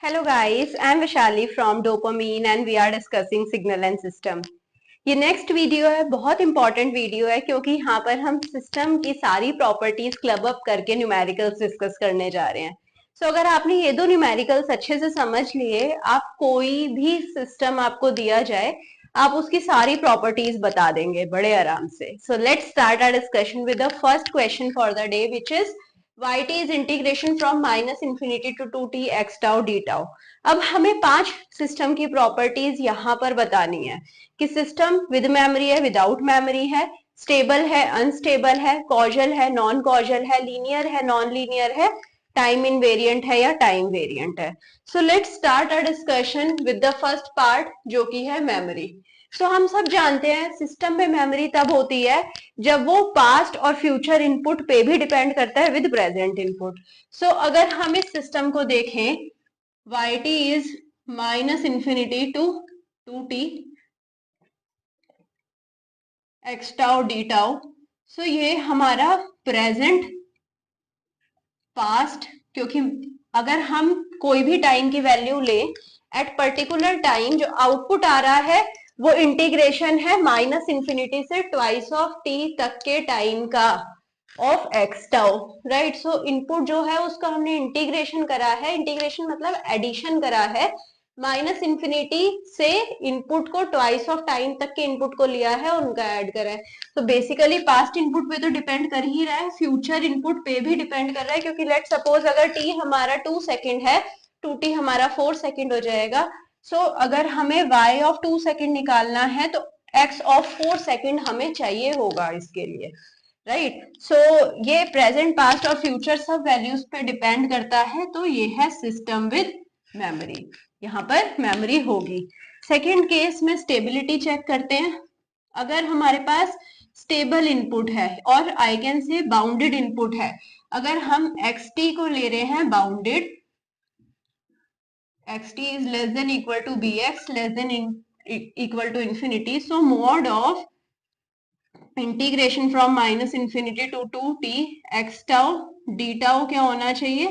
Hello guys, I am Vishali from Dopamine and we are discussing signal and system. ये next video है, बहुत important video है क्योंकि यहाँ पर हम सिस्टम की सारी प्रॉपर्टीज क्लब अप करके न्यूमेरिकल्स डिस्कस करने जा रहे हैं. अगर आपने ये दो न्यूमेरिकल्स अच्छे से समझ लिए, आप कोई भी सिस्टम आपको दिया जाए, आप उसकी सारी प्रॉपर्टीज बता देंगे बड़े आराम से. Let's start our discussion with the first question for the day, which is yt is integration from minus infinity to 2t x tau d tau. अब हमें 5 सिस्टम की प्रॉपर्टीज यहाँ पर बतानी है कि सिस्टम विद मेमोरी है, विदाउट मेमोरी है, स्टेबल है, अनस्टेबल है, कॉजल है, नॉन कॉजल है, लीनियर है, नॉन लीनियर है, टाइम इनवेरिएंट है या टाइम वेरिएंट है. So let's start a discussion with the first part जो कि है मेमोरी. हम सब जानते हैं सिस्टम में मेमोरी तब होती है जब वो पास्ट और फ्यूचर इनपुट पे भी डिपेंड करता है विद प्रेजेंट इनपुट. अगर हम इस सिस्टम को देखें, yt is minus infinity to 2t x tau d tau. ये हमारा प्रेजेंट पास्ट, क्योंकि अगर हम कोई भी टाइम की वैल्यू ले एट पर्टिकुलर टाइम, जो आउटपुट आ रहा है वो इंटीग्रेशन है माइनस इंफिनिटी से ट्वाइस ऑफ टी तक के टाइम का of x tau, right. Input जो है उसका हमने इंटीग्रेशन करा है, इंटीग्रेशन मतलब एडिशन करा है, माइनस इंफिनिटी से इनपुट को ट्वाइस ऑफ टाइम तक के इनपुट को लिया है और उनका ऐड करा है. बेसिकली पास्ट इनपुट पे तो डिपेंड कर ही रहा है, फ्यूचर इनपुट पे भी डिपेंड कर रहा है, क्योंकि लेट सपोज अगर t हमारा 2 सेकेंड है, 2t हमारा 4 सेकेंड हो जाएगा. अगर हमें y ऑफ 2 सेकेंड निकालना है तो x ऑफ 4 सेकेंड हमें चाहिए होगा इसके लिए, राइट. ये प्रेजेंट, पास्ट और फ्यूचर सब वैल्यूज पे डिपेंड करता है. तो ये है सिस्टम विद मेमोरी, यहाँ पर मेमोरी होगी. सेकेंड केस में स्टेबिलिटी चेक करते हैं. अगर हमारे पास स्टेबल इनपुट है और I can say bounded input है, अगर हम xt को ले रहे हैं bounded, xt is less than equal to bx less than equal to infinity, so mod of integration from minus infinity to 2t x tau d tau क्या होना चाहिए,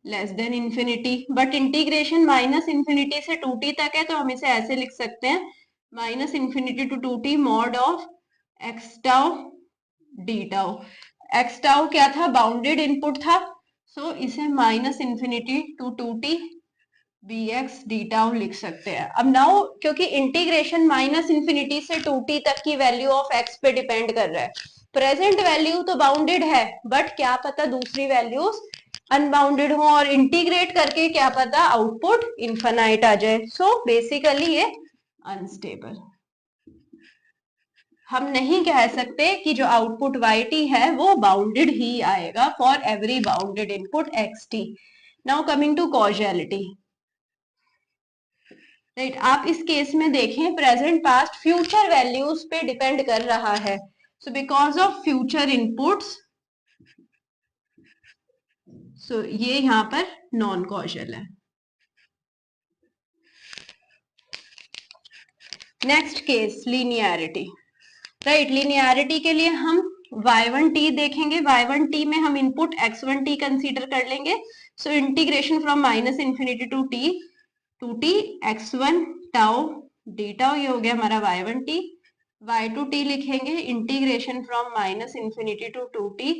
less than infinity. But integration minus infinity से 2t तक है, तो हम इसे ऐसे लिख सकते हैं minus infinity to 2t mod of x tau d tau. x tau क्या था, बाउंडेड इनपुट था, इसे minus infinity to 2t bx d tau लिख सकते हैं. अब नाउ क्योंकि इंटीग्रेशन माइनस इंफिनिटी से 2t तक की वैल्यू ऑफ x पे डिपेंड कर रहा है, प्रेजेंट वैल्यू तो बाउंडेड है, बट क्या पता दूसरी वैल्यूज अनबाउंडेड हो और इंटीग्रेट करके क्या पता आउटपुट इनफाइनाइट आ जाए. बेसिकली ये अनस्टेबल. हम नहीं कह सकते कि जो आउटपुट yt है वो बाउंडेड ही आएगा for every bounded input xt. Now coming to causality, right. आप इस केस में देखें, प्रेजेंट, पास्ट, फ्यूचर वैल्यूज पे डिपेंड कर रहा है. बिकॉज ऑफ फ्यूचर इनपुट्स, ये यहां पर नॉन कॉजल है. Next case linearity, right. Linearity के लिए हम y1t देखेंगे. y1t में हम इनपुट x1t कंसीडर कर लेंगे. Integration from minus infinity to t x1 tau d tau, ये हो गया हमारा y1t. y2t लिखेंगे integration from minus infinity to 2t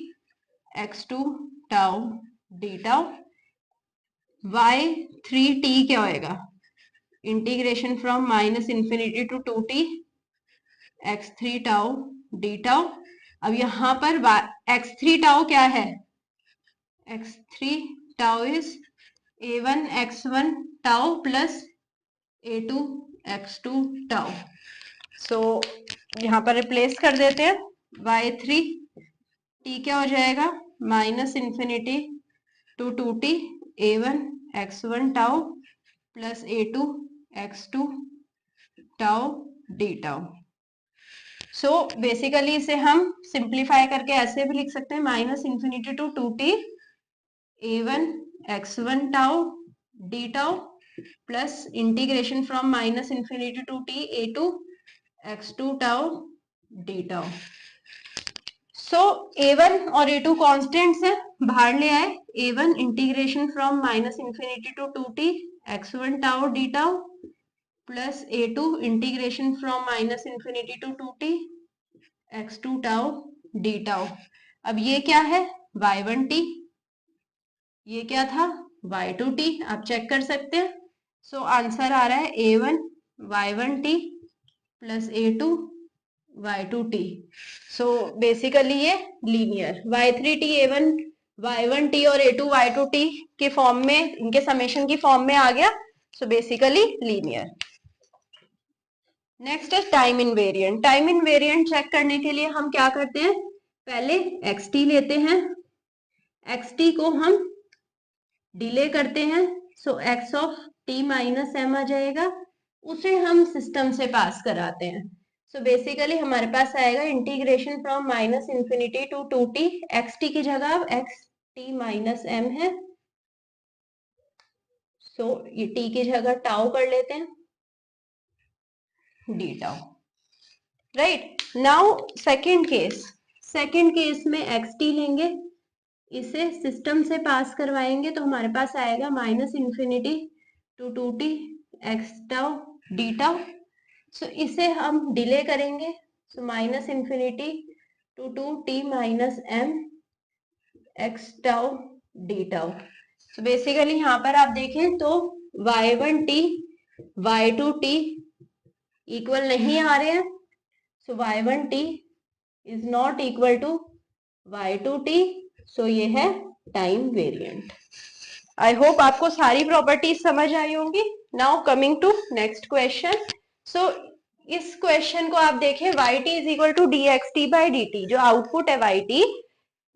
x2 tau d tau. y3t क्या होएगा, integration from minus infinity to 2t x3 tau d tau. अब यहाँ पर x3 टाउ क्या है, x3 tau is a1 x1 tau plus a2 x2 tau. यहाँ पर replace कर देते हैं. y3 t क्या हो जाएगा, minus infinity to 2t a1 x1 tau plus a2 x2 tau d tau. Basically इसे हम सिंप्लीफाई करके ऐसे भी लिख सकते हैं, minus infinity to 2t a1 x1 tau d tau plus integration from minus infinity to t a2 x2 tau d tau. a1 और a2 constants है, बाहर ले आए. a1 integration from minus infinity to 2t x1 tau d tau plus a2 integration from minus infinity to 2t x2 tau d tau. अब ये क्या है, y1t, ये क्या था, y2t, आप चेक कर सकते हैं। सो आंसर आ रहा है a1 y1t plus a2 y2t। सो बेसिकली ये लीनियर y3t a1 y1t और a2 y2t के फॉर्म में, इनके समेशन की फॉर्म में आ गया। So basically linear. नेक्स्ट है time invariant. Time invariant check करने के लिए हम क्या करते हैं, पहले xt लेते हैं, xt को हम डिले करते हैं, सो x of t minus m आ जाएगा, उसे हम सिस्टम से पास कराते हैं। सो बेसिकली हमारे पास आएगा integration from minus infinity to 2t, xt की जगह x t माइनस m है, सो ये t की जगह टाउ कर लेते हैं, D tau. Right, now second case में xt लेंगे, इसे सिस्टम से पास करवाएंगे तो हमारे पास आएगा minus infinity to 2t x tau d tau. So इसे हम डिले करेंगे, so minus infinity to 2t माइनस m x tau d tau. So basically यहाँ पर आप देखें तो y1t y2t इक्वल नहीं आ रहे हैं, so y1t is not equal to y2t, so ये है टाइम वेरिएंट। आई होप आपको सारी प्रॉपर्टीज समझ आई होंगी। Now coming to next question. So इस क्वेश्चन को आप देखें, yt is equal to dxt by dt, जो आउटपुट है yt,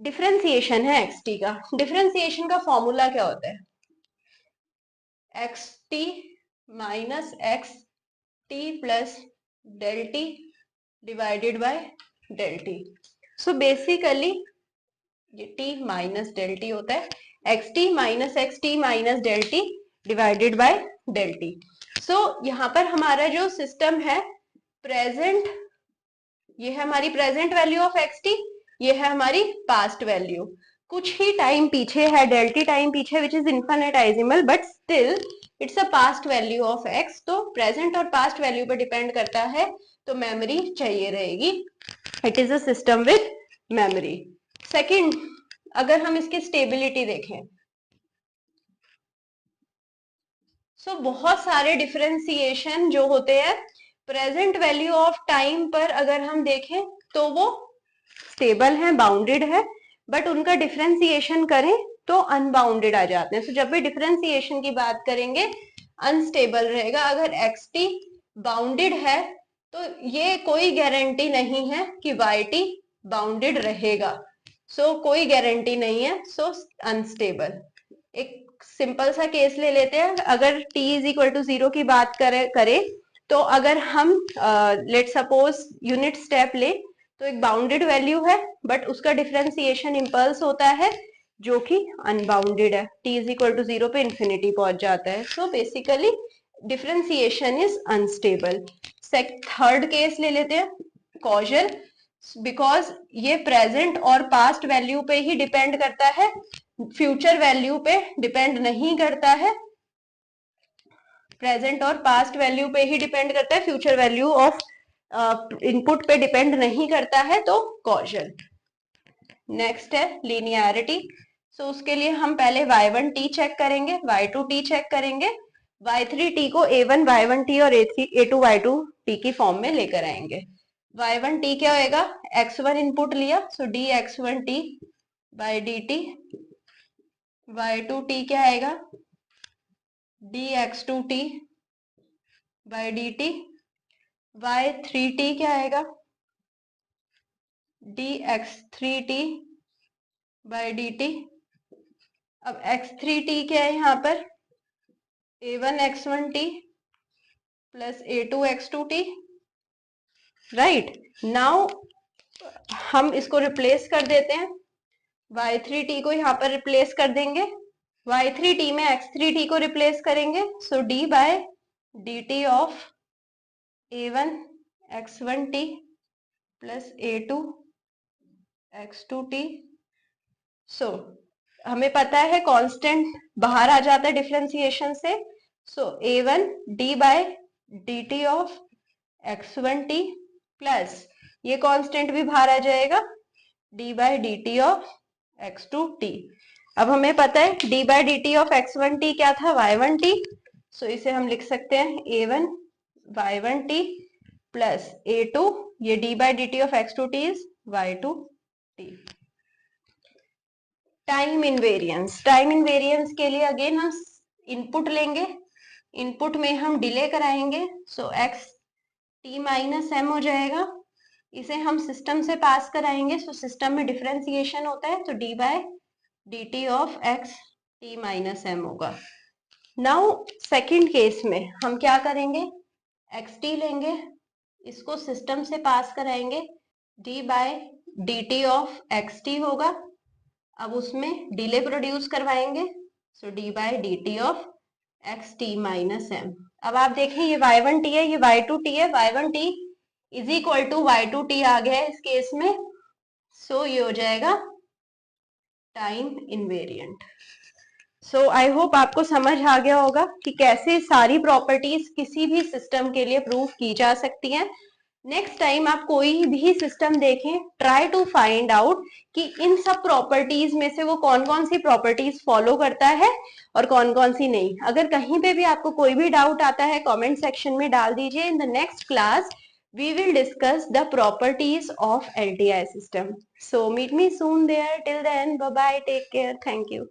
डिफरेंशिएशन है xt का। डिफरेंशिएशन का फॉर्मूला क्या होता है, xt minus xt plus del t divided by del t. So basically ये t माइनस डेल टी होता है, xt minus xt minus del t divided by del t. So यहाँ पर हमारा जो सिस्टम है प्रेजेंट, ये है हमारी प्रेजेंट वैल्यू ऑफ xt, ये है हमारी पास्ट वैल्यू, कुछ ही टाइम पीछे है, डेल टी टाइम पीछे, which is infinitesimal, but still it's a past value of x। तो प्रेजेंट और पास्ट वैल्यू पर डिपेंड करता है, तो मेमोरी चाहिए रहेगी, it is a system with memory. Second, अगर हम इसकी स्टेबिलिटी देखें, सो बहुत सारे डिफरेंशिएशन जो होते हैं प्रेजेंट वैल्यू ऑफ टाइम पर अगर हम देखें तो वो स्टेबल है, बाउंडेड है, बट उनका डिफरेंशिएशन करें तो अनबाउंडेड आ जाते हैं। सो जब भी डिफरेंशिएशन की बात करेंगे अनस्टेबल रहेगा। अगर xt बाउंडेड है तो ये कोई गारंटी नहीं है कि yt बाउंडेड रहेगा, सो कोई गारंटी नहीं है, सो अनस्टेबल। एक सिंपल सा केस ले लेते हैं, अगर t इज इक्वल टू 0 की बात करें तो अगर हम लेट सपोज यूनिट स्टेप ले तो एक बाउंडेड वैल्यू है, बट उसका डिफरेंशिएशन इम्पल्स होता है जो कि अनबाउंडेड है, t इज इक्वल टू 0 पे इंफिनिटी पहुंच जाता है। So basically differentiation is unstable. Third case ले लेते हैं, कॉजल, बिकॉज ये प्रेजेंट और पास्ट वैल्यू पे ही डिपेंड करता है, फ्यूचर वैल्यू पे डिपेंड नहीं करता है, प्रेजेंट और पास्ट वैल्यू पे ही डिपेंड करता है, फ्यूचर वैल्यू ऑफ इनपुट पे डिपेंड नहीं करता है, तो कॉजल। नेक्स्ट है लीनियरिटी। सो उसके लिए हम पहले y1t चेक करेंगे, y2t चेक करेंगे, y3t को a1 y1t और a2 y2t की फॉर्म में लेकर आएंगे। y1t क्या होएगा, x1 इनपुट लिया, सो dx1t बाई dt, y2t क्या आएगा, dx2t बाई dt, y3t क्या आएगा, dx3t बाई dt। अब x3t क्या है यहाँ पर, a1 x1t plus a2 x2t। Right, now हम इसको रिप्लेस कर देते हैं, y3t को यहाँ पर रिप्लेस कर देंगे, y3t में x3t को रिप्लेस करेंगे, so d by dt of a1 x1t plus a2 x2t। So हमें पता है कांस्टेंट बाहर आ जाता है डिफरेंशिएशन से, so a1 d by dt of x1t plus ये कांस्टेंट भी बाहर आ जाएगा d by dt of x2t। अब हमें पता है d by dt of x1t क्या था, y1t। सो इसे हम लिख सकते हैं a1 y1t प्लस a2 ये d by dt of x2t is y2t। Time invariance, time invariance के लिए अगेन हम इनपुट लेंगे, इनपुट में हम डिले कराएंगे। सो एक्स टी माइनस एम हो जाएगा, इसे हम सिस्टम से पास कराएंगे। सो सिस्टम में डिफरेंशिएशन होता है तो d by d t of x t minus m होगा। नाउ सेकेंड केस में हम क्या करेंगे, एक्स टी लेंगे, इसको सिस्टम से पास कराएंगे, d by d t of x t होगा। अब उसमें डिले प्रोड्यूस करवाएंगे, so d by d t of x t minus m. अब आप देखें ये y1 t है, ये y2 t है, y1 t is equal to y2 t आ गया है इस केस में। सो ये हो जाएगा time invariant. So I hope आपको समझ आ गया होगा कि कैसे सारी प्रॉपर्टीज किसी भी सिस्टम के लिए प्रूव की जा सकती हैं। नेक्स्ट टाइम आप कोई भी सिस्टम देखें, ट्राई टू फाइंड आउट कि इन सब प्रॉपर्टीज में से वो कौन कौन सी प्रॉपर्टीज फॉलो करता है और कौन कौन सी नहीं। अगर कहीं पे भी आपको कोई भी डाउट आता है कमेंट सेक्शन में डाल दीजिए। In the next class we will discuss the properties of LTI system. So meet me soon there. Till then, bye bye, take care, thank you.